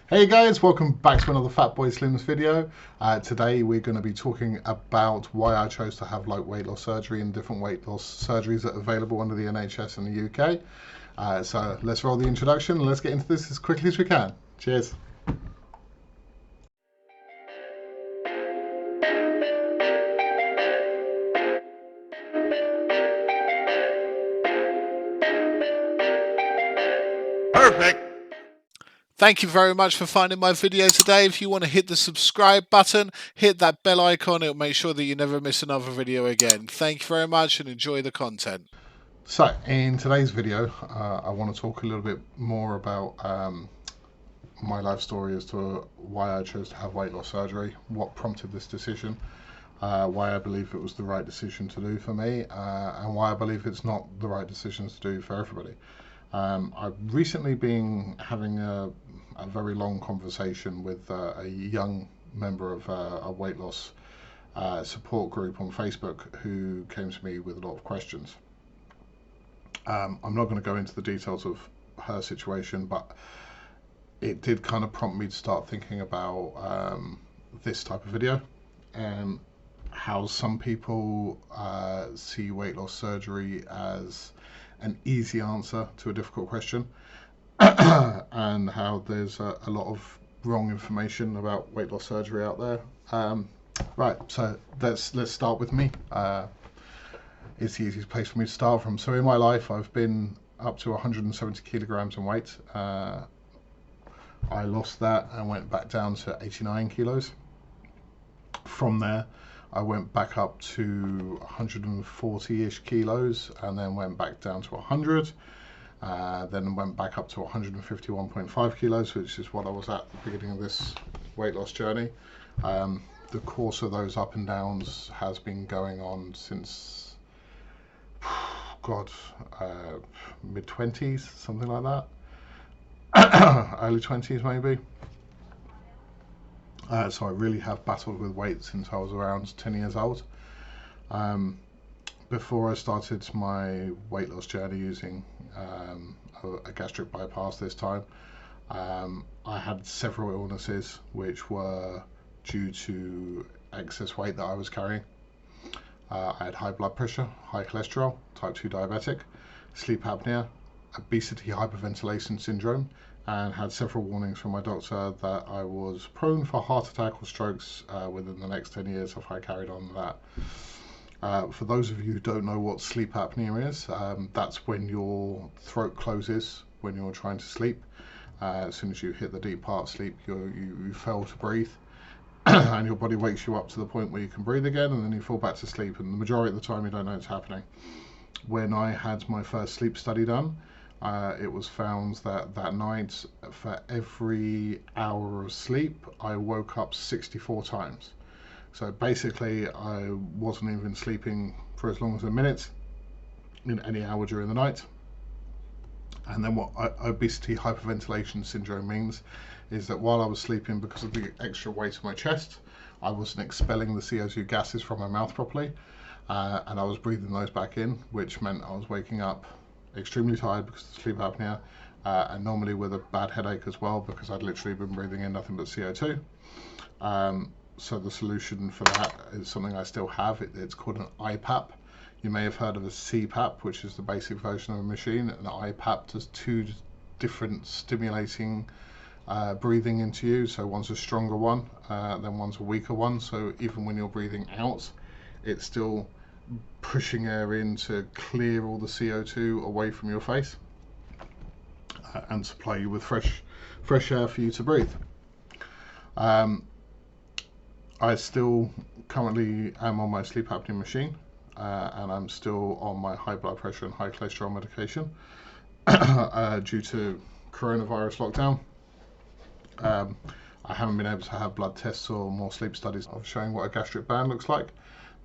Hey guys, welcome back to another Fat Boy Slims video. Today we're going to be talking about why I chose to have weight loss surgery and different weight loss surgeries that are available under the NHS in the UK. So let's roll the introduction and let's get into this as quickly as we can. Cheers. Perfect. Thank you very much for finding my video today. If you want to hit the subscribe button, hit that bell icon. It'll make sure that you never miss another video again. Thank you very much and enjoy the content. So in today's video, I want to talk a little bit more about my life story as to why I chose to have weight loss surgery, what prompted this decision, why I believe it was the right decision to do for me, and why I believe it's not the right decision to do for everybody. I've recently been having a very long conversation with a young member of a weight loss support group on Facebook who came to me with a lot of questions. I'm not going to go into the details of her situation, but it did kind of prompt me to start thinking about this type of video and how some people see weight loss surgery as an easy answer to a difficult question and how there's a lot of wrong information about weight loss surgery out there. Right, so let's start with me. It's the easiest place for me to start from. So in my life, I've been up to 170 kilograms in weight. I lost that and went back down to 89 kilos. From there, I went back up to 140-ish kilos and then went back down to 100. Then went back up to 151.5 kilos, which is what I was at the beginning of this weight loss journey. The course of those up and downs has been going on since, mid-20s, something like that. Early 20s maybe. So I really have battled with weight since I was around 10 years old. Before I started my weight loss journey using a gastric bypass this time, I had several illnesses which were due to excess weight that I was carrying. I had high blood pressure, high cholesterol, type 2 diabetic, sleep apnea, obesity hyperventilation syndrome, and had several warnings from my doctor that I was prone for heart attack or strokes within the next 10 years if I carried on that. For those of you who don't know what sleep apnea is, that's when your throat closes when you're trying to sleep. As soon as you hit the deep part of sleep, you fail to breathe. And your body wakes you up to the point where you can breathe again, and then you fall back to sleep, and the majority of the time you don't know it's happening. When I had my first sleep study done, it was found that night, for every hour of sleep, I woke up 64 times. So basically, I wasn't even sleeping for as long as a minute in any hour during the night. And then what obesity hyperventilation syndrome means is that while I was sleeping, because of the extra weight of my chest, I wasn't expelling the CO2 gases from my mouth properly, and I was breathing those back in, which meant I was waking up extremely tired because of sleep apnea, and normally with a bad headache as well because I'd literally been breathing in nothing but CO2. So the solution for that is something I still have. It's called an IPAP. You may have heard of a CPAP, which is the basic version of a machine. An IPAP does two different stimulating breathing into you. So one's a stronger one, then one's a weaker one. So even when you're breathing out, it's still pushing air in to clear all the CO2 away from your face and supply you with fresh air for you to breathe. I still currently am on my sleep apnea machine, and I'm still on my high blood pressure and high cholesterol medication due to coronavirus lockdown. I haven't been able to have blood tests or more sleep studies of showing what a gastric band looks like,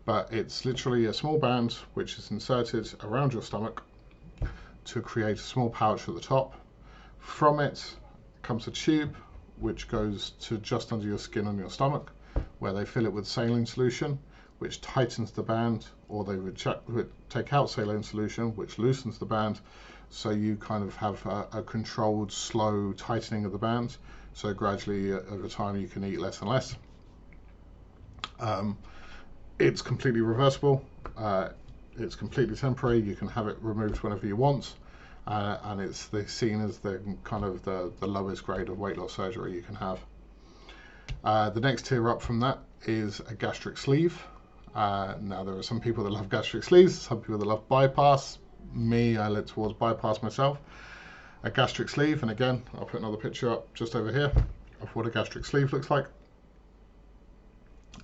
but it's literally a small band which is inserted around your stomach to create a small pouch at the top. From it comes a tube which goes to just under your skin on your stomach, where they fill it with saline solution, which tightens the band, or they would take out saline solution, which loosens the band, so you kind of have a controlled, slow tightening of the band So gradually over time you can eat less and less. It's completely reversible. It's completely temporary. You can have it removed whenever you want, and it's seen as the kind of the lowest grade of weight loss surgery you can have. The next tier up from that is a gastric sleeve. Now there are some people that love gastric sleeves, some people that love bypass. Me, I lean towards bypass myself. A gastric sleeve, and again, I'll put another picture up just over here of what a gastric sleeve looks like.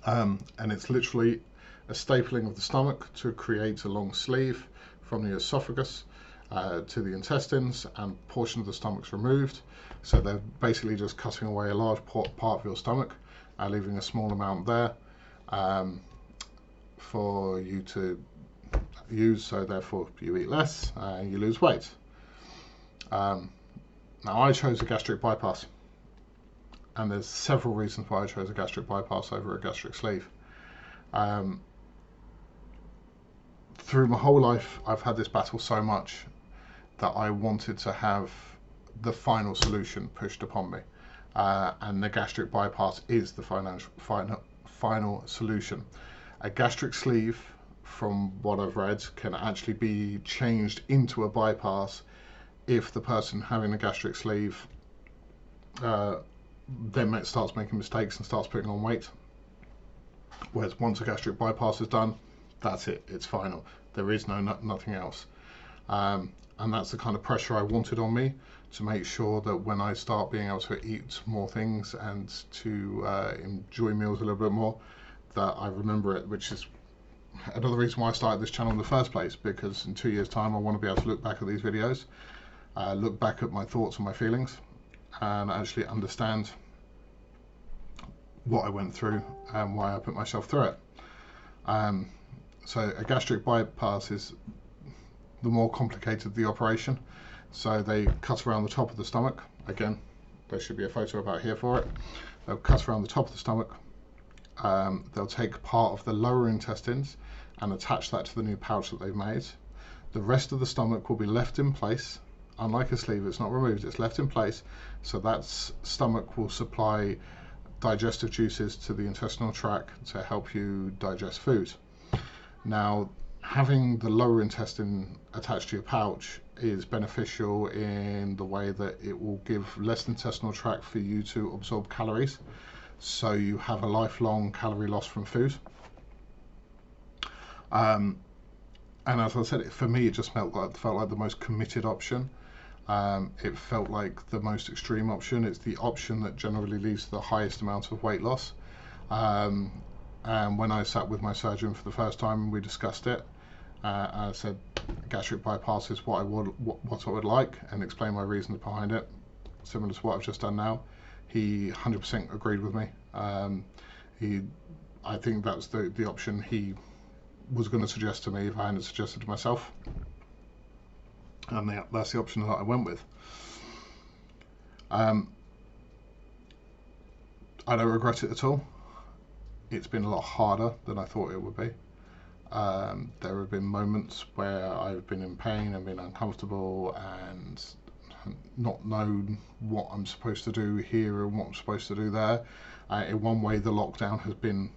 And it's literally a stapling of the stomach to create a long sleeve from the esophagus to the intestines, and a portion of the stomach's removed. So they're basically just cutting away a large part of your stomach, leaving a small amount there for you to use, so therefore you eat less and you lose weight. Now I chose a gastric bypass, and there's several reasons why I chose a gastric bypass over a gastric sleeve. Through my whole life I've had this battle so much that I wanted to have the final solution pushed upon me, and the gastric bypass is the final solution. A gastric sleeve, from what I've read, can actually be changed into a bypass if the person having a gastric sleeve then starts making mistakes and starts putting on weight. Whereas once a gastric bypass is done, that's it, it's final. There is nothing else. And that's the kind of pressure I wanted on me, to make sure that when I start being able to eat more things and to enjoy meals a little bit more, that I remember it, which is another reason why I started this channel in the first place, because in 2 years' time I want to be able to look back at these videos, look back at my thoughts and my feelings, and actually understand what I went through and why I put myself through it. So a gastric bypass is the more complicated the operation. So they cut around the top of the stomach. Again, there should be a photo about here for it. They'll cut around the top of the stomach. They'll take part of the lower intestines and attach that to the new pouch that they've made. The rest of the stomach will be left in place. Unlike a sleeve, it's not removed, it's left in place. So that stomach will supply digestive juices to the intestinal tract to help you digest food. Now, having the lower intestine attached to your pouch is beneficial in the way that it will give less intestinal tract for you to absorb calories, so you have a lifelong calorie loss from food. And as I said, for me it just felt like the most committed option. It felt like the most extreme option. It's the option that generally leads to the highest amount of weight loss. And when I sat with my surgeon for the first time and we discussed it, I said gastric bypass is what I would like, and explain my reasons behind it, similar to what I've just done now. He 100% agreed with me. I think that's the option he was going to suggest to me if I hadn't suggested to myself, and that's the option that I went with. I don't regret it at all. It's been a lot harder than I thought it would be. There have been moments where I've been in pain and been uncomfortable and not known what I'm supposed to do here and what I'm supposed to do there. In one way, the lockdown has been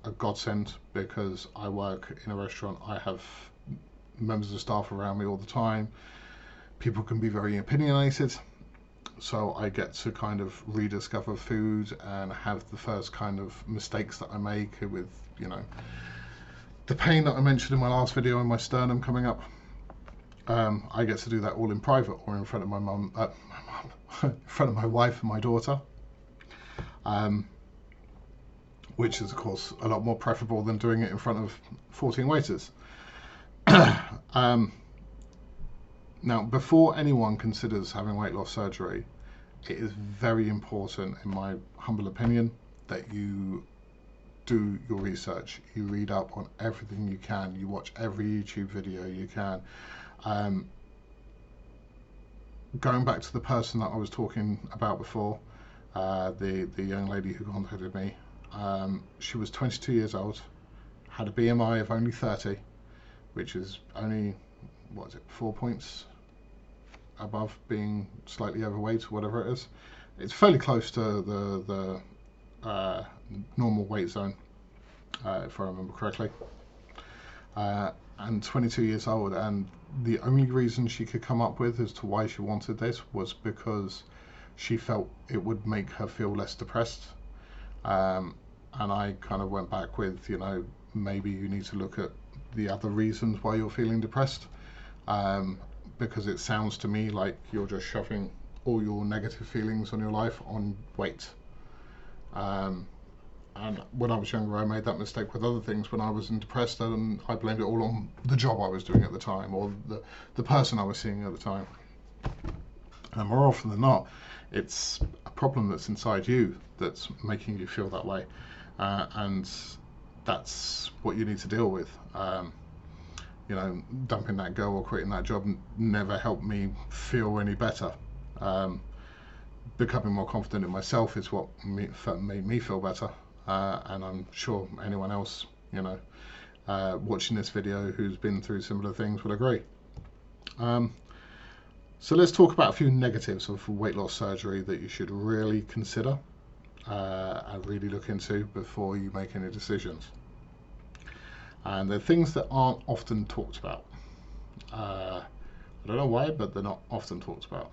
a godsend, because I work in a restaurant. I have members of staff around me all the time. People can be very opinionated, so I get to kind of rediscover food and have the first kind of mistakes that I make with, you know, the pain that I mentioned in my last video in my sternum coming up. I get to do that all in private or in front of my mum, in front of my wife and my daughter, which is of course a lot more preferable than doing it in front of 14 waiters. Now, before anyone considers having weight loss surgery, it is very important, in my humble opinion, that you do your research. You read up on everything you can. You watch every YouTube video you can. Going back to the person that I was talking about before, the young lady who contacted me, she was 22 years old, had a BMI of only 30, which is only, what is it, 4 points above being slightly overweight or whatever it is. it's fairly close to the normal weight zone, if I remember correctly. And 22 years old, and the only reason she could come up with as to why she wanted this was because she felt it would make her feel less depressed. And I kind of went back with, you know, maybe you need to look at the other reasons why you're feeling depressed, because it sounds to me like you're just shoving all your negative feelings on your life on weight. And when I was younger, I made that mistake with other things. When I was depressed, and I blamed it all on the job I was doing at the time, or the person I was seeing at the time. And more often than not, it's a problem that's inside you that's making you feel that way, and that's what you need to deal with. You know, dumping that girl or quitting that job never helped me feel any better. Becoming more confident in myself is what made me feel better. And I'm sure anyone else, you know, watching this video who's been through similar things will agree. So let's talk about a few negatives of weight loss surgery that you should really consider and really look into before you make any decisions. And they're things that aren't often talked about. I don't know why, but they're not often talked about.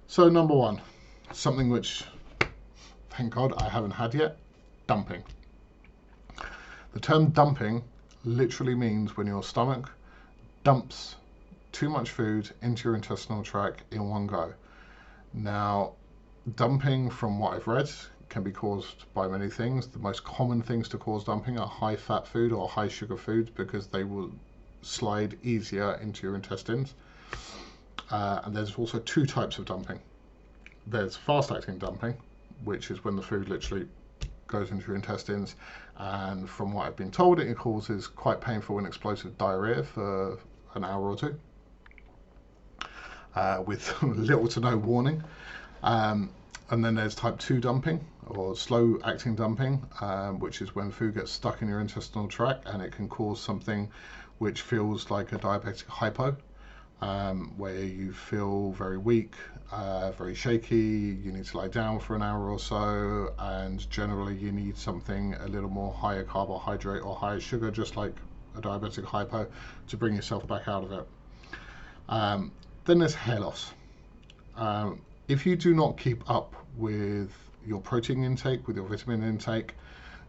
So number one, something which, thank God, I haven't had yet: dumping. The term dumping literally means when your stomach dumps too much food into your intestinal tract in one go. Now, dumping, from what I've read, can be caused by many things. The most common things to cause dumping are high fat food or high sugar foods, because they will slide easier into your intestines. And there's also two types of dumping. There's fast acting dumping, which is when the food literally goes into your intestines, and from what I've been told, it causes quite painful and explosive diarrhea for an hour or two, with little to no warning. And then there's type 2 dumping, or slow acting dumping, which is when food gets stuck in your intestinal tract, and it can cause something which feels like a diabetic hypo, where you feel very weak, very shaky, you need to lie down for an hour or so, and generally you need something a little more higher carbohydrate or higher sugar, just like a diabetic hypo, to bring yourself back out of it. Then there's hair loss. If you do not keep up with your protein intake, with your vitamin intake,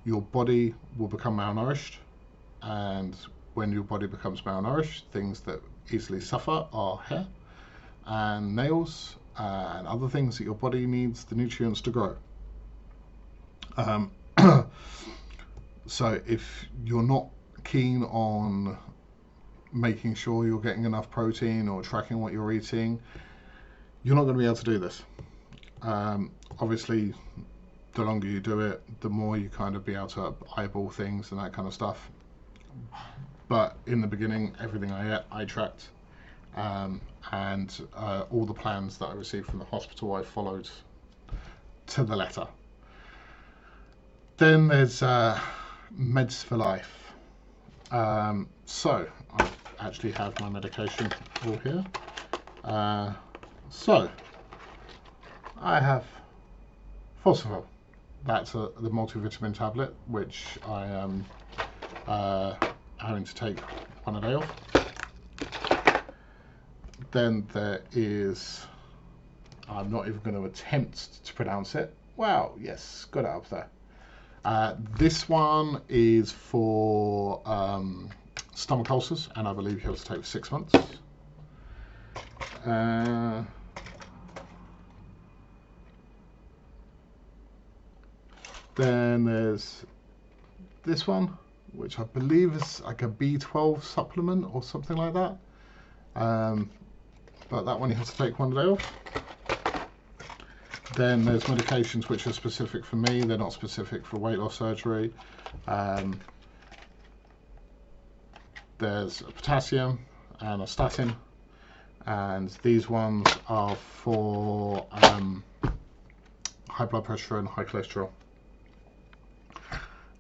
your body will become malnourished, and when your body becomes malnourished, things that easily suffer are hair and nails and other things that your body needs the nutrients to grow. So if you're not keen on making sure you're getting enough protein or tracking what you're eating, you're not going to be able to do this. Obviously, the longer you do it, the more you kind of be able to eyeball things and that kind of stuff. But in the beginning, everything I ate, I tracked, and all the plans that I received from the hospital, I followed to the letter. Then there's meds for life. So I actually have my medication all here. So I have Phosphor. That's the multivitamin tablet, which I am having to take one a day off. Then there is, I'm not even going to attempt to pronounce it. Wow, yes, got it up there. This one is for stomach ulcers, and I believe you have to take for 6 months. Then there's this one, which I believe is like a B12 supplement or something like that. But that one you have to take one day off. Then there's medications which are specific for me. They're not specific for weight loss surgery. There's a potassium and a statin. And these ones are for high blood pressure and high cholesterol.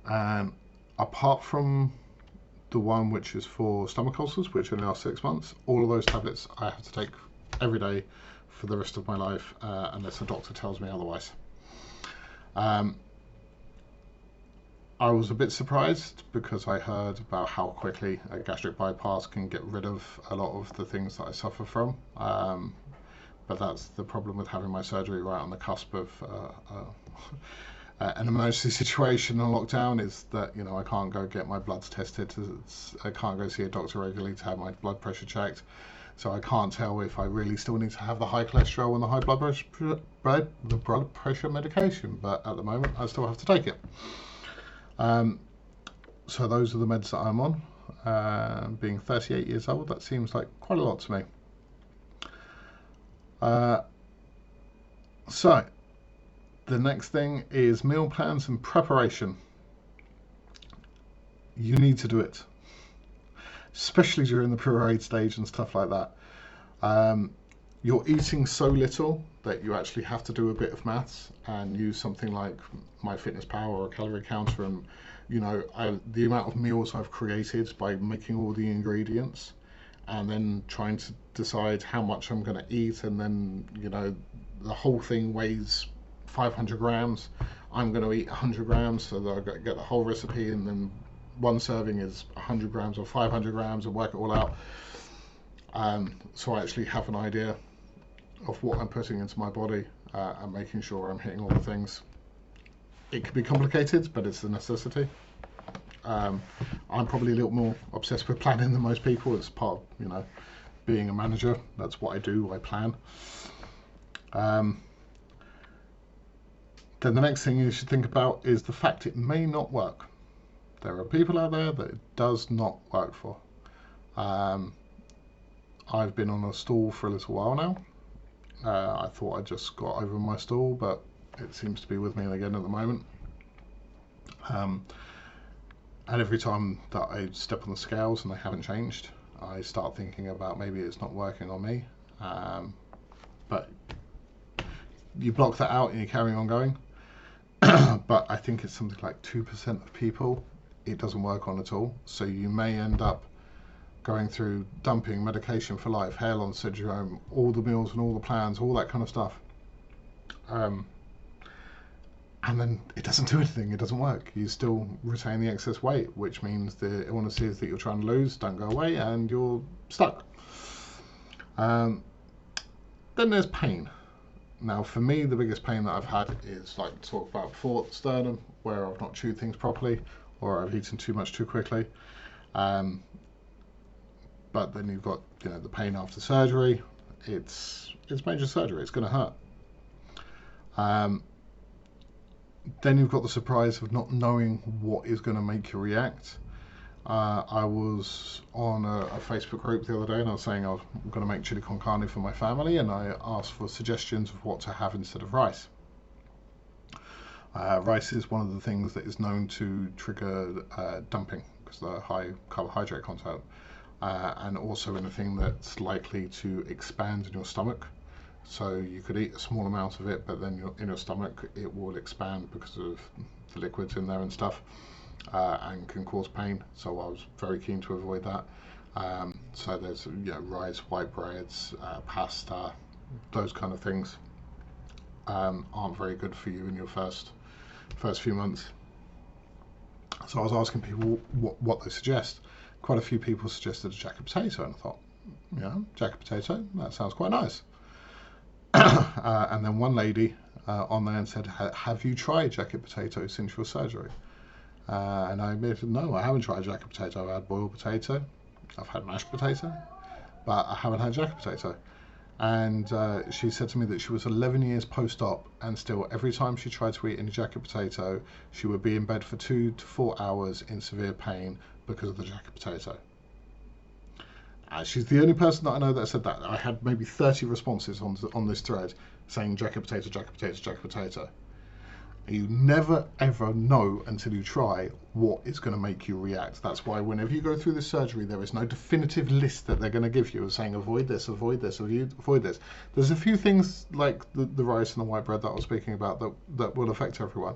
And apart from the one which is for stomach ulcers, which only lasts 6 months, all of those tablets I have to take every day for the rest of my life unless a doctor tells me otherwise. I was a bit surprised because I heard about how quickly a gastric bypass can get rid of a lot of the things that I suffer from. But that's the problem with having my surgery right on the cusp of an emergency situation and lockdown, is that, you know, I can't go get my bloods tested. I can't go see a doctor regularly to have my blood pressure checked. So I can't tell if I really still need to have the high cholesterol and the high blood pressure medication. But at the moment, I still have to take it. So those are the meds that I'm on. Being 38 years old, that seems like quite a lot to me. So the next thing is meal plans and preparation. You need to do it, especially during the pureed stage and stuff like that. You're eating so little that you actually have to do a bit of maths and use something like MyFitnessPal or a calorie counter, and, you know, the amount of meals I've created by making all the ingredients and then trying to decide how much I'm going to eat, and then, you know, the whole thing weighs 500 grams. I'm going to eat 100 grams, so that I get the whole recipe, and then one serving is 100 grams or 500 grams, and work it all out. So I actually have an idea of what I'm putting into my body and making sure I'm hitting all the things. It can be complicated, but it's a necessity. I'm probably a little more obsessed with planning than most people. It's part of, you know, being a manager. That's what I do. I plan. Then the next thing you should think about is the fact it may not work. There are people out there that it does not work for. I've been on a stool for a little while now. I thought I just got over my stool, but it seems to be with me again at the moment. And every time that I step on the scales and they haven't changed, I start thinking about maybe it's not working on me. But you block that out and you carry on going. But I think it's something like 2% of people it doesn't work on at all. So you may end up going through dumping, medication for life, hair loss syndrome, all the meals and all the plans, all that kind of stuff. And then it doesn't do anything, it doesn't work. You still retain the excess weight, which means the illnesses that you're trying to lose don't go away and you're stuck. Then there's pain. Now, for me, the biggest pain that I've had is, like talked about before, the sternum, where I've not chewed things properly or I've eaten too much too quickly. But then you've got, you know, the pain after surgery. It's major surgery. It's going to hurt. Then you've got the surprise of not knowing what is going to make you react. I was on a Facebook group the other day, and I was saying I was going to make chili con carne for my family, and I asked for suggestions of what to have instead of rice. Rice is one of the things that is known to trigger dumping because of the high carbohydrate content. And also anything that's likely to expand in your stomach. So you could eat a small amount of it, but then in your stomach it will expand because of the liquids in there and stuff, and can cause pain. So I was very keen to avoid that. So there's, you know, rice, white breads, pasta, those kind of things aren't very good for you in your first few months. So I was asking people what they suggest. Quite a few people suggested a jacket potato, and I thought, yeah, jacket potato, that sounds quite nice. And then one lady on there and said, have you tried jacket potato since your surgery? And I admitted, no, I haven't tried jacket potato. I've had boiled potato, I've had mashed potato, but I haven't had jacket potato. And she said to me that she was 11 years post-op, and still every time she tried to eat any jacket potato, she would be in bed for 2 to 4 hours in severe pain because of the jacket potato. She's the only person that I know that said that. I had maybe 30 responses on this thread saying jacket potato, jacket potato, jacket potato. You never ever know until you try what is going to make you react. That's why whenever you go through this surgery, there is no definitive list that they're going to give you of saying avoid this, avoid this, avoid this. There's a few things like the rice and the white bread that I was speaking about that will affect everyone,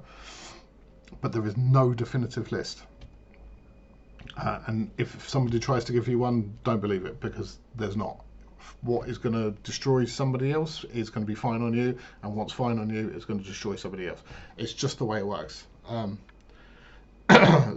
but there is no definitive list. And if somebody tries to give you one, don't believe it, because there's not. what is going to destroy somebody else is going to be fine on you, and what's fine on you is going to destroy somebody else. It's just the way it works.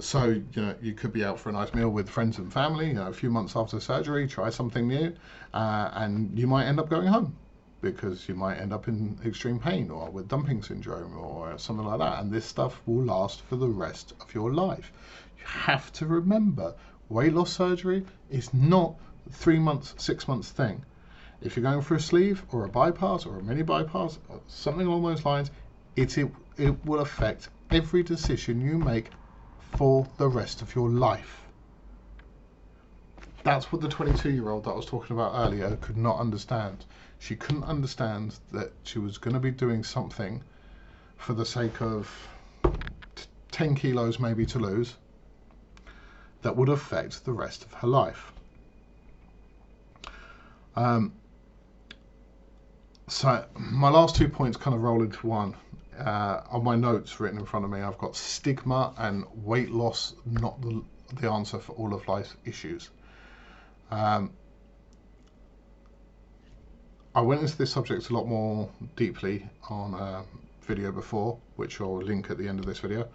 So, you know, you could be out for a nice meal with friends and family, you know, a few months after surgery, try something new, and you might end up going home because you might end up in extreme pain or with dumping syndrome or something like that. And this stuff will last for the rest of your life. You have to remember, weight loss surgery is not a 3 months, 6 months thing. If you're going for a sleeve or a bypass or a mini bypass or something along those lines, it will affect every decision you make for the rest of your life. That's what the 22-year-old that I was talking about earlier could not understand. She couldn't understand that she was going to be doing something for the sake of 10 kilos maybe to lose that would affect the rest of her life. So my last 2 points kind of roll into one. On my notes written in front of me, I've got stigma and weight loss not the answer for all of life's issues. I went into this subject a lot more deeply on a video before, which I'll link at the end of this video,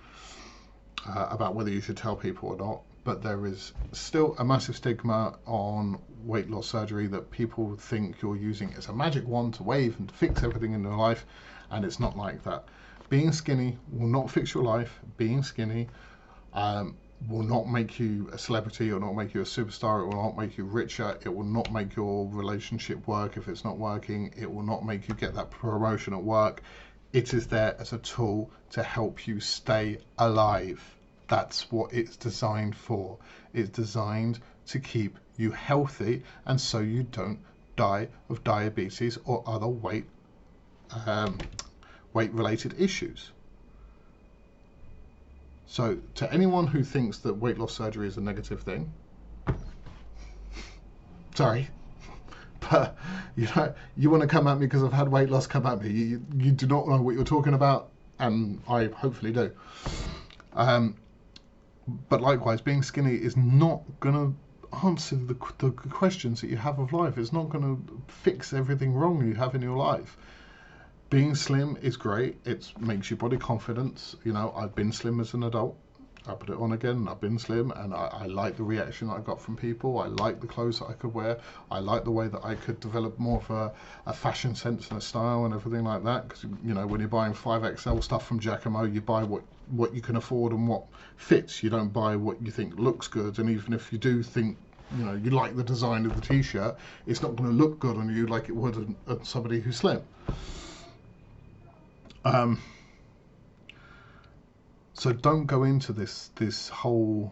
about whether you should tell people or not. But there is still a massive stigma on weight loss surgery, that people think you're using it as a magic wand to wave and to fix everything in your life, and it's not like that. Being skinny will not fix your life. Being skinny will not make you a celebrity, or not make you a superstar. It will not make you richer. It will not make your relationship work if it's not working. It will not make you get that promotion at work. It is there as a tool to help you stay alive. That's what it's designed for. It's designed to keep you healthy, and so you don't die of diabetes or other weight related issues. So to anyone who thinks that weight loss surgery is a negative thing, sorry, but you know, you want to come at me because I've had weight loss, come at me. You do not know what you're talking about, and I hopefully do. But likewise, being skinny is not going to answer the questions that you have of life. It's not going to fix everything wrong you have in your life. Being slim is great. It makes you body confidence. You know, I've been slim as an adult. I put it on again, I've been slim, and I like the reaction that I got from people. I like the clothes that I could wear. I like the way that I could develop more of a fashion sense and a style and everything like that. Because, you know, when you're buying 5XL stuff from Giacomo, you buy what you can afford and what fits. You don't buy what you think looks good. And even if you do think, you know, you like the design of the t-shirt, it's not going to look good on you like it would on somebody who's slim. So don't go into this whole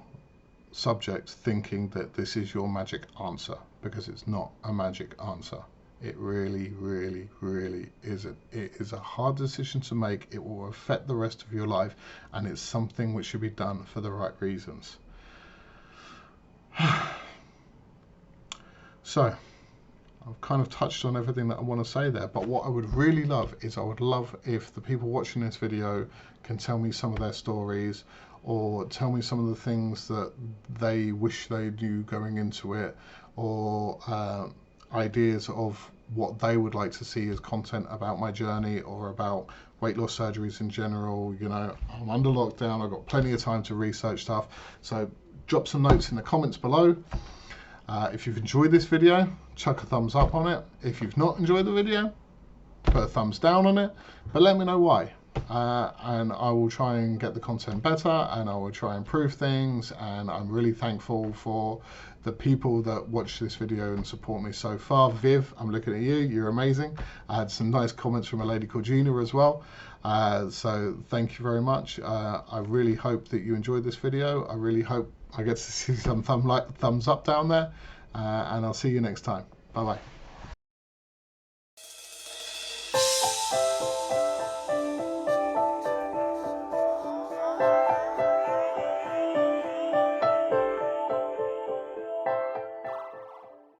subject thinking that this is your magic answer, because it's not a magic answer. It really, really, really isn't. It is a hard decision to make. It will affect the rest of your life, and it's something which should be done for the right reasons. So I've kind of touched on everything that I want to say there, but what I would really love is, I would love if the people watching this video can tell me some of their stories, or tell me some of the things that they wish they knew going into it, or ideas of what they would like to see as content about my journey or about weight loss surgeries in general. You know, I'm under lockdown, I've got plenty of time to research stuff, so drop some notes in the comments below. If you've enjoyed this video, chuck a thumbs up on it. If you've not enjoyed the video, put a thumbs down on it, but let me know why. And I will try and get the content better, and I will try and improve things. And I'm really thankful for the people that watch this video and support me so far. Viv, I'm looking at you, you're amazing. I had some nice comments from a lady called Gina as well. So thank you very much. I really hope that you enjoyed this video. I really hope I get to see some thumbs up down there, and I'll see you next time. Bye bye.